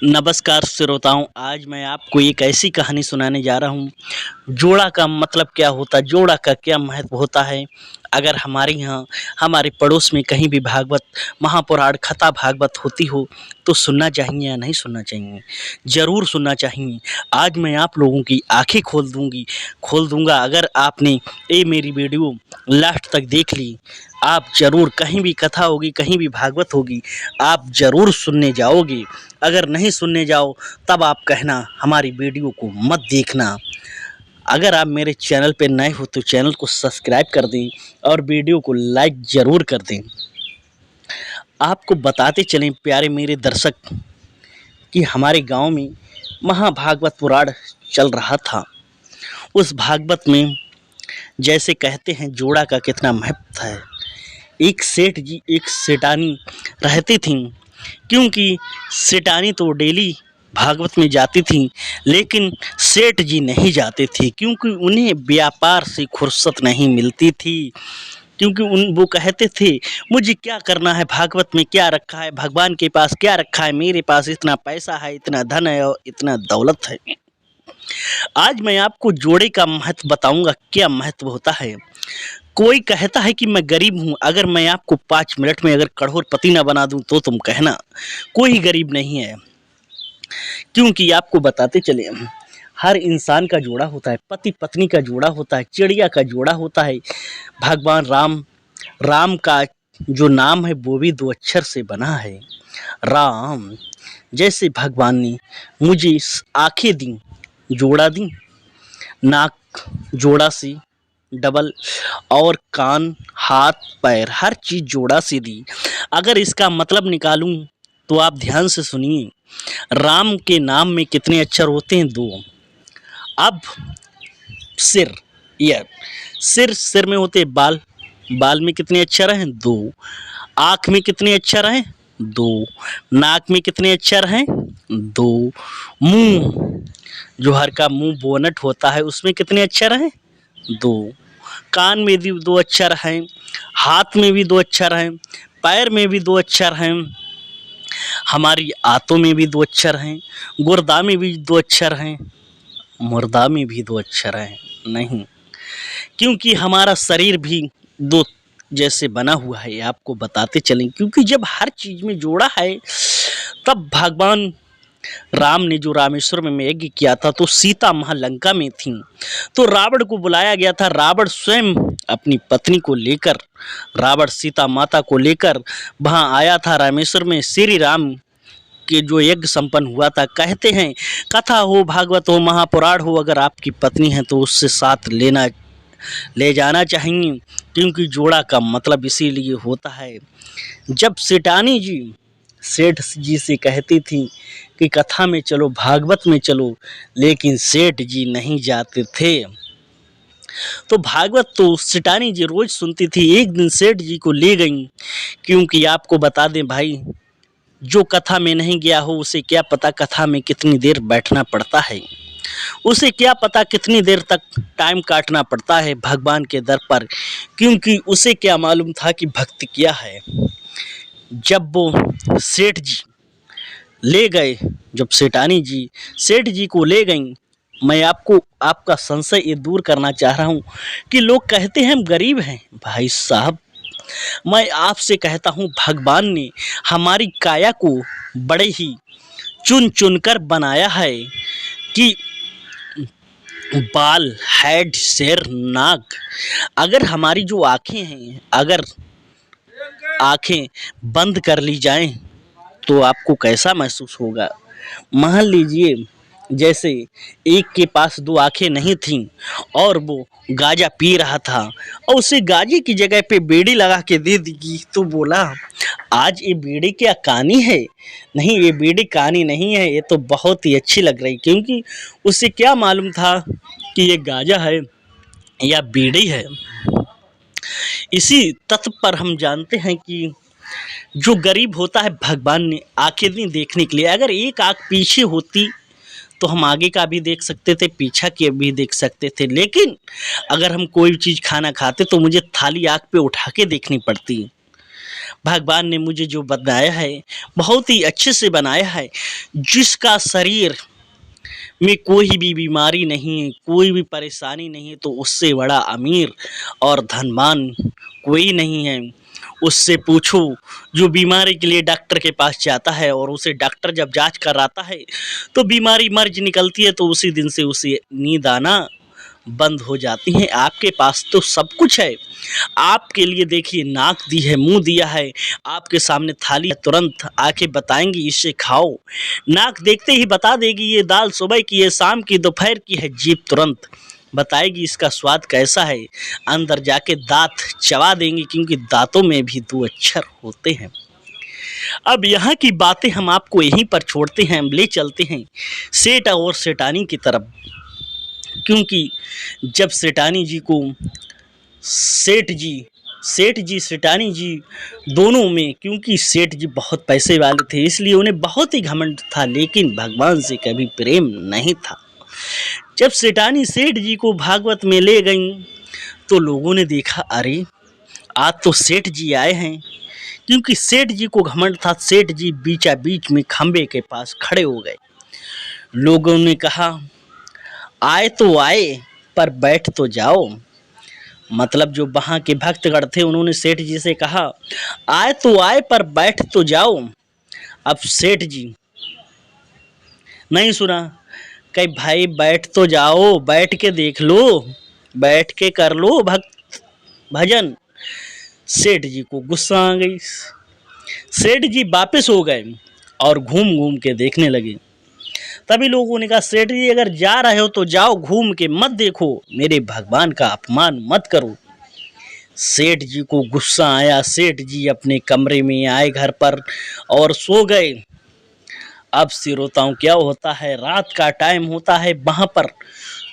नमस्कार श्रोताओं, आज मैं आपको एक ऐसी कहानी सुनाने जा रहा हूँ। जोड़ा का मतलब क्या होता है, जोड़ा का क्या महत्व होता है। अगर हमारे यहाँ हमारे पड़ोस में कहीं भी भागवत महापुराण कथा भागवत होती हो तो सुनना चाहिए या नहीं सुनना चाहिए, ज़रूर सुनना चाहिए। आज मैं आप लोगों की आंखें खोल दूंगा। अगर आपने ये मेरी वीडियो लास्ट तक देख ली, आप ज़रूर कहीं भी कथा होगी, कहीं भी भागवत होगी, आप ज़रूर सुनने जाओगे। अगर नहीं सुनने जाओ तब आप कहना हमारी वीडियो को मत देखना। अगर आप मेरे चैनल पे नए हो तो चैनल को सब्सक्राइब कर दें और वीडियो को लाइक ज़रूर कर दें। आपको बताते चलें प्यारे मेरे दर्शक कि हमारे गांव में महाभागवत पुराण चल रहा था। उस भागवत में जैसे कहते हैं जोड़ा का कितना महत्व है। एक सेठ जी एक सेठानी रहती थीं, क्योंकि सेठानी तो डेली भागवत में जाती थी, लेकिन सेठ जी नहीं जाते थे क्योंकि उन्हें व्यापार से फुर्सत नहीं मिलती थी। क्योंकि वो कहते थे मुझे क्या करना है, भागवत में क्या रखा है, भगवान के पास क्या रखा है, मेरे पास इतना पैसा है, इतना धन है और इतना दौलत है। आज मैं आपको जोड़े का महत्व बताऊंगा, क्या महत्व होता है। कोई कहता है कि मैं गरीब हूँ, अगर मैं आपको 5 मिनट में अगर करोड़पति ना बना दूँ तो तुम कहना कोई गरीब नहीं है। क्योंकि आपको बताते चले, हर इंसान का जोड़ा होता है, पति पत्नी का जोड़ा होता है, चिड़िया का जोड़ा होता है। भगवान राम का जो नाम है वो भी 2 अक्षर से बना है, राम। जैसे भगवान ने मुझे आंखें दी, जोड़ा दी, नाक जोड़ा सी डबल, और कान हाथ पैर हर चीज़ जोड़ा से दी। अगर इसका मतलब निकालूं तो आप ध्यान से सुनिए। राम के नाम में कितने अक्षर होते हैं? 2। अब सिर, सिर में होते बाल, बाल में कितने अक्षर हैं? 2। आँख में कितने अक्षर हैं? 2। नाक में कितने अक्षर हैं? 2। मुंह, जो हर का मुंह बोनट होता है, उसमें कितने अक्षर हैं? 2। कान में भी 2 अक्षर हैं, हाथ में भी 2 अक्षर हैं, पैर में भी 2 अक्षर हैं, हमारी आंतों में भी 2 अक्षर हैं, गुर्दा में भी 2 अक्षर हैं, मुर्दा में भी 2 अक्षर हैं। नहीं, क्योंकि हमारा शरीर भी 2 जैसे बना हुआ है। आपको बताते चलें, क्योंकि जब हर चीज़ में जोड़ा है, तब भगवान राम ने जो रामेश्वर में यज्ञ किया था तो सीता महालंका में थी, तो रावण को बुलाया गया था। रावण स्वयं अपनी पत्नी को लेकर, रावण सीता माता को लेकर वहाँ आया था रामेश्वर में। श्री राम के जो यज्ञ संपन्न हुआ था, कहते हैं कथा हो, भागवत हो, महापुराण हो, अगर आपकी पत्नी है तो उससे साथ ले जाना चाहिए। क्योंकि जोड़ा का मतलब इसीलिए होता है। जब सेठानी जी सेठ जी से कहती थी कि कथा में चलो, भागवत में चलो, लेकिन सेठ जी नहीं जाते थे। तो भागवत तो सेठानी जी रोज सुनती थी। एक दिन सेठ जी को ले गई, क्योंकि आपको बता दें भाई, जो कथा में नहीं गया हो उसे क्या पता कथा में कितनी देर बैठना पड़ता है, उसे क्या पता कितनी देर तक टाइम काटना पड़ता है भगवान के दर पर। क्योंकि उसे क्या मालूम था कि भक्ति क्या है। जब वो सेठ जी ले गए, जब सेठानी जी सेठ जी को ले गई, मैं आपको आपका संशय ये दूर करना चाह रहा हूँ कि लोग कहते हैं हम गरीब हैं। भाई साहब, मैं आपसे कहता हूँ, भगवान ने हमारी काया को बड़े ही चुन चुन कर बनाया है कि बाल, हेड, सिर, नाक, अगर हमारी जो आँखें हैं, अगर आँखें बंद कर ली जाएं तो आपको कैसा महसूस होगा। मान लीजिए जैसे एक के पास 2 आँखें नहीं थीं और वो गांजा पी रहा था, और उसे गांजे की जगह पे बीड़ी लगा के दे दी, तो बोला आज ये बीड़ी क्या कहानी है? नहीं, ये बीड़ी कहानी नहीं है, ये तो बहुत ही अच्छी लग रही। क्योंकि उसे क्या मालूम था कि ये गांजा है या बीड़ी है। इसी तत्व पर हम जानते हैं कि जो गरीब होता है, भगवान ने आंखें दी देखने के लिए। अगर एक आँख पीछे होती तो हम आगे का भी देख सकते थे, पीछा के भी देख सकते थे। लेकिन अगर हम कोई चीज़ खाना खाते तो मुझे थाली आँख पे उठा के देखनी पड़ती। भगवान ने मुझे जो बनाया है बहुत ही अच्छे से बनाया है। जिसका शरीर में कोई भी बीमारी नहीं है, कोई भी परेशानी नहीं है, तो उससे बड़ा अमीर और धनवान कोई नहीं है। उससे पूछो जो बीमारी के लिए डॉक्टर के पास जाता है और उसे डॉक्टर जब जांच कराता है तो बीमारी मर्ज निकलती है, तो उसी दिन से उसे नींद आना बंद हो जाती है। आपके पास तो सब कुछ है। आपके लिए देखिए नाक दी है, मुंह दिया है, आपके सामने थाली है, तुरंत आके बताएंगी इसे खाओ। नाक देखते ही बता देगी ये दाल सुबह की है, शाम की, दोपहर की है। जीभ तुरंत बताएगी इसका स्वाद कैसा है। अंदर जाके दांत चबा देंगी, क्योंकि दांतों में भी 2 अक्षर होते हैं। अब यहाँ की बातें हम आपको यहीं पर छोड़ते हैं, हम ले चलते हैं सेठ और सेठानी की तरफ। क्योंकि जब सेठानी जी को सेठ जी सेठानी जी दोनों में, क्योंकि सेठ जी बहुत पैसे वाले थे इसलिए उन्हें बहुत ही घमंड था, लेकिन भगवान से कभी प्रेम नहीं था। जब सेठानी सेठ जी को भागवत में ले गई तो लोगों ने देखा, अरे आज तो सेठ जी आए हैं। क्योंकि सेठ जी को घमंड था, सेठ जी बीचा बीच में खंबे के पास खड़े हो गए। लोगों ने कहा, आए तो आए पर बैठ तो जाओ। मतलब जो वहाँ के भक्तगण थे उन्होंने सेठ जी से कहा, आए तो आए पर बैठ तो जाओ। अब सेठ जी नहीं सुना, कहीं भाई बैठ तो जाओ, बैठ के देख लो, बैठ के कर लो भक्त भजन। सेठ जी को गुस्सा आ गई। सेठ जी वापस हो गए और घूम घूम के देखने लगे। तभी लोगों ने कहा, सेठ जी अगर जा रहे हो तो जाओ, घूम के मत देखो, मेरे भगवान का अपमान मत करो। सेठ जी को गुस्सा आया। सेठ जी अपने कमरे में आए घर पर और सो गए। अब श्रोताओं क्या होता है, रात का टाइम होता है, वहां पर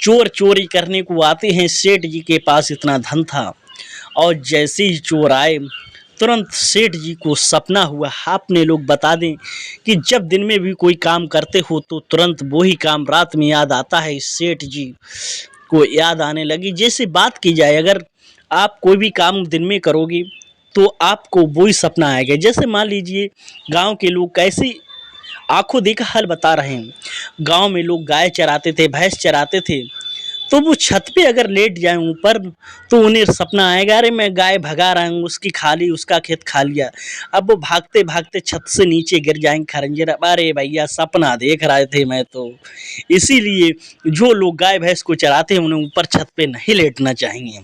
चोर चोरी करने को आते हैं। सेठ जी के पास इतना धन था और जैसे ही चोर आए तुरंत सेठ जी को सपना हुआ। आपने लोग बता दें कि जब दिन में भी कोई काम करते हो तो तुरंत वही काम रात में याद आता है। सेठ जी को याद आने लगी। जैसे बात की जाए, अगर आप कोई भी काम दिन में करोगे तो आपको वही सपना आएगा। जैसे मान लीजिए गांव के लोग कैसे आंखों देखा हाल बता रहे हैं। गांव में लोग गाय चराते थे, भैंस चराते थे, तो वो छत पे अगर लेट जाए ऊपर तो उन्हें सपना आएगा, अरे मैं गाय भगा रहा हूँ, उसकी खा ली, उसका खेत खा लिया। अब वो भागते भागते छत से नीचे गिर जाएंगे खरंजर, अरे भैया सपना देख रहे थे मैं तो। इसीलिए जो लोग गाय भैंस को चराते हैं उन्हें ऊपर छत पे नहीं लेटना चाहिए।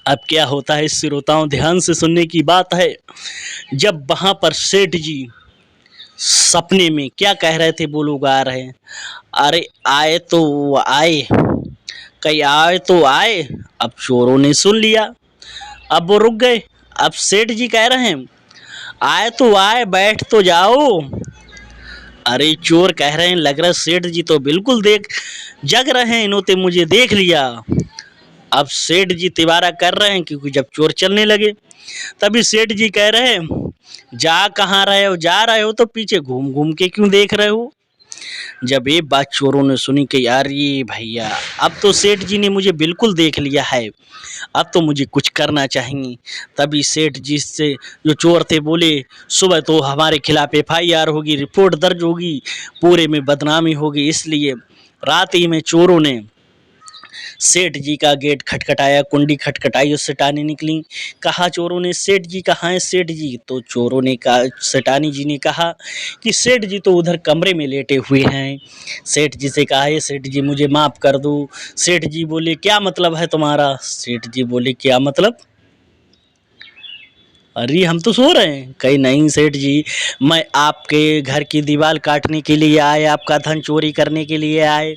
अब क्या होता है श्रोताओं, ध्यान से सुनने की बात है। जब वहां पर सेठ जी सपने में क्या कह रहे थे वो लोग आ रहे हैं, अरे आए तो आए, कहीं आए तो आए। अब चोरों ने सुन लिया, अब वो रुक गए। अब सेठ जी कह रहे हैं, आए तो आए बैठ तो जाओ। अरे चोर कह रहे हैं, लग रहा है सेठ जी तो बिल्कुल जग रहे हैं, इन्होंने मुझे देख लिया। अब सेठ जी तिवारा कर रहे हैं, क्योंकि जब चोर चलने लगे तभी सेठ जी कह रहे हैं, जा कहाँ रहे हो, जा रहे हो तो पीछे घूम घूम के क्यों देख रहे हो। जब ये बात चोरों ने सुनी कि यार ये भैया अब तो सेठ जी ने मुझे बिल्कुल देख लिया है, अब तो मुझे कुछ करना चाहिए। तभी सेठ जी से जो चोर थे बोले, सुबह तो हमारे खिलाफ FIR होगी, रिपोर्ट दर्ज होगी, पूरे में बदनामी होगी। इसलिए रात ही में चोरों ने सेठ जी का गेट खटखटाया, कुंडी खटखटाई और सेठानी निकली। कहा चोरों ने, सेठ जी कहाँ हैं सेठ जी? तो चोरों ने कहा, सेठानी जी ने कहा कि सेठ जी तो उधर कमरे में लेटे हुए हैं। सेठ जी से कहा, ये सेठ जी मुझे माफ़ कर दो। सेठ जी बोले, क्या मतलब है तुम्हारा? सेठ जी बोले, क्या मतलब? अरे हम तो सो रहे हैं। कहीं नहीं सेठ जी, मैं आपके घर की दीवार काटने के लिए आए, आपका धन चोरी करने के लिए आए।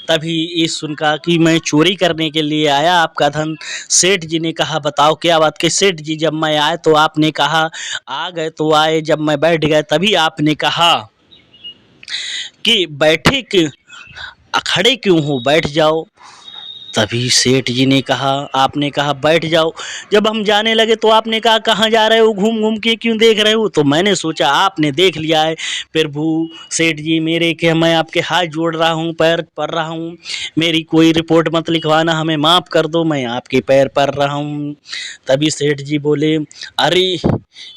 तभी ये सुनकर कि मैं चोरी करने के लिए आया आपका धन। सेठ जी ने कहा, बताओ क्या बात? कि सेठ जी जब मैं आए तो आपने कहा आ गए तो आए, जब मैं बैठ गए तभी आपने कहा कि बैठे कि खड़े क्यों हो, बैठ जाओ। तभी सेठ जी ने कहा, आपने कहा बैठ जाओ। जब हम जाने लगे तो आपने कहा कहाँ जा रहे हो, घूम घूम के क्यों देख रहे हो? तो मैंने सोचा आपने देख लिया है। प्रभु सेठ जी मेरे के मैं आपके हाथ जोड़ रहा हूँ, पैर पड़ रहा हूँ, मेरी कोई रिपोर्ट मत लिखवाना, हमें माफ़ कर दो, मैं आपके पैर पड़ रहा हूँ। तभी सेठ जी बोले, अरे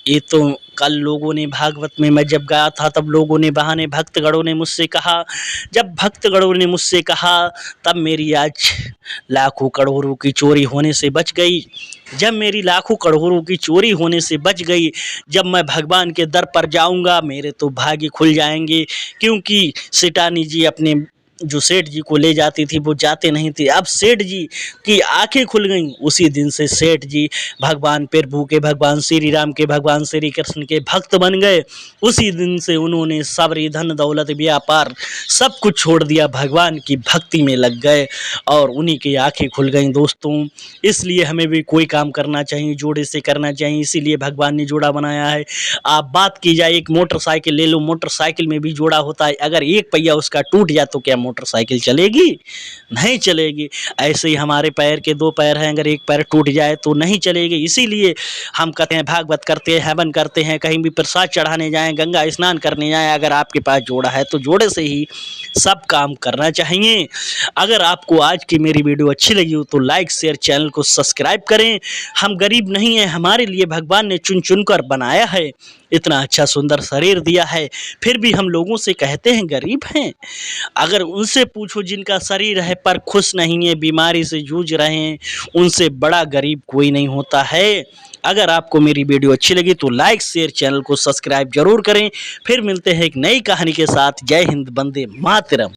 ये तो कल लोगों ने भागवत में मैं जब गया था तब लोगों ने बहाने भक्तगणों ने मुझसे कहा, जब भक्तगणों ने मुझसे कहा तब मेरी आज लाखों करोड़ों की चोरी होने से बच गई। जब मेरी लाखों करोड़ों की चोरी होने से बच गई, जब मैं भगवान के दर पर जाऊंगा मेरे तो भाग्य खुल जाएंगे, क्योंकि सेठानी जी अपने जो सेठ जी को ले जाती थी वो जाते नहीं थे। अब सेठ जी की आंखें खुल गईं। उसी दिन से सेठ जी भगवान प्रभु के, भगवान श्री राम के, भगवान श्री कृष्ण के भक्त बन गए। उसी दिन से उन्होंने सबरी धन दौलत व्यापार सब कुछ छोड़ दिया, भगवान की भक्ति में लग गए और उन्हीं की आंखें खुल गईं दोस्तों। इसलिए हमें भी कोई काम करना चाहिए जोड़े से करना चाहिए, इसीलिए भगवान ने जोड़ा बनाया है। आप बात की जाए एक मोटरसाइकिल ले लो, मोटरसाइकिल में भी जोड़ा होता है, अगर एक पहिया उसका टूट जाए तो क्या मोटरसाइकिल चलेगी? नहीं चलेगी। ऐसे ही हमारे पैर के दो पैर हैं, अगर एक पैर टूट जाए तो नहीं चलेगी। इसीलिए हम कहते हैं भागवत करते हैं, हवन करते हैं, कहीं भी प्रसाद चढ़ाने जाएं, गंगा स्नान करने जाएं, अगर आपके पास जोड़ा है तो जोड़े से ही सब काम करना चाहिए। अगर आपको आज की मेरी वीडियो अच्छी लगी हो तो लाइक शेयर, चैनल को सब्सक्राइब करें। हम गरीब नहीं हैं, हमारे लिए भगवान ने चुन चुन कर बनाया है, इतना अच्छा सुंदर शरीर दिया है, फिर भी हम लोगों से कहते हैं गरीब हैं। अगर उनसे पूछो जिनका शरीर है पर खुश नहीं है, बीमारी से जूझ रहे हैं, उनसे बड़ा गरीब कोई नहीं होता है। अगर आपको मेरी वीडियो अच्छी लगी तो लाइक शेयर, चैनल को सब्सक्राइब जरूर करें। फिर मिलते हैं एक नई कहानी के साथ। जय हिंद, वंदे मातरम।